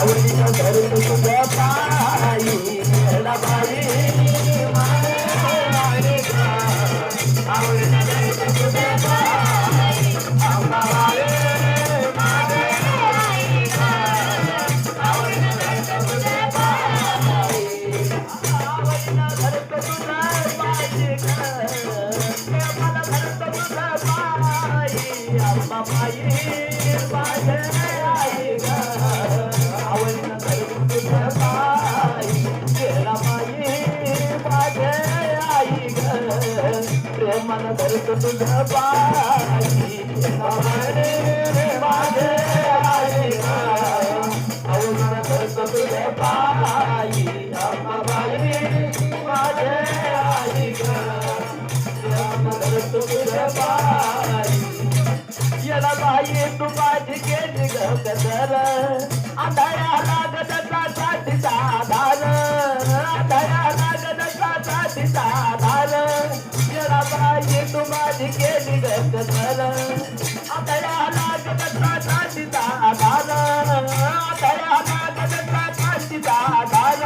आवडीनं धरतो तुझ्या पायी येडाबाई माझे आई ग आवडीनं धरतो तुझ्या पायी अंबाबाई माझे आई ग आवडीनं धरतो तुझ्या पायी आवडीनं धरतो तुझ्या पायी ग मला धरतो तुझ्या पायी अंबाबाई माझे आई ग आवडीनं धरतो तुझ्या पायी येडाबाई माझे आई ग प्रेमानं धरतो तुझ्या पायी येडाबाई माझे आई ग आवडीनं धरतो तुझ्या पायी अंबाबाई माझे आई ग प्रेमानं धरतो तुझ्या पायी येडाबाई तू माझी केली ग कदर आंधळ्या लागदचा साठीचा आधार आंधळ्या लागदचा साठीचा आधार येडाबाई तू माझी केली ग कदर आंधळ्या लागदचा साठीचा आधार आंधळ्या लागदचा साठीचा आधार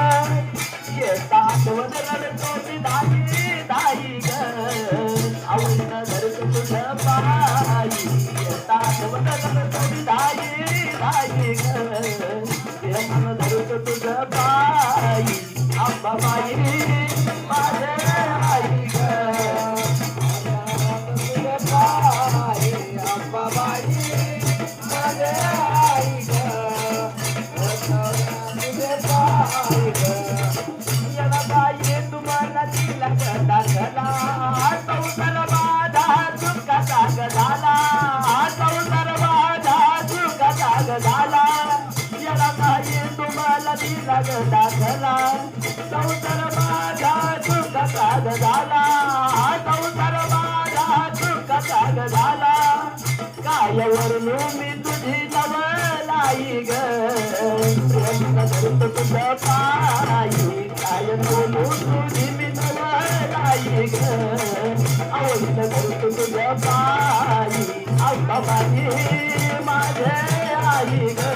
येता आठवण रडतो ती दाई दाई ग आवडीनं धरतो तुझ्या पायी येता आठवण रडतो ती दाई दाई ग प्रेमानं धरतो तुझ्या पायी अंबाबाई माझे आई ग तुझ्या पायी अंबाबाई माझे आई ग तुझ्या पायी ग येडाबाई तुम्हाला दिला दाखला संसार माझा सुखाचा झाला संसार माझा सुखाचा झाला येडाबाई तुम्हाला दिला दाखला संसार माझा सुखाचा झाला संसार माझा सुखाचा झाला कायवरून मी तुझी जवळलाई ग प्रेमानं धरतो तुझ्या पायी काय बोलू तुझी मी जवळलाई ग आवडीनं धरतो तुझ्या पायी अंबाबाई माझे आई ग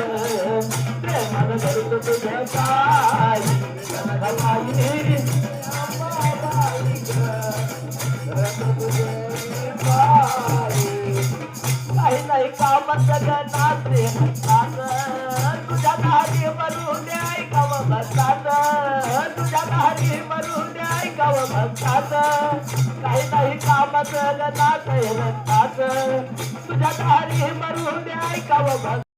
प्रेमानं धरतो तुझ्या पायी अंबाबाई अंबाबाई ग धरतो तुझ्या पायी काही नाही कामाचं नाते म्हणतात तुझ्या दारी मरून दे ऐकावं म्हणतात तुझ्या दारी मरून दे ऐकावं म्हणतात काही नाही कामाचं नाते म्हणतात तुझ्या दारी मरून दे ऐकावं म्हणतात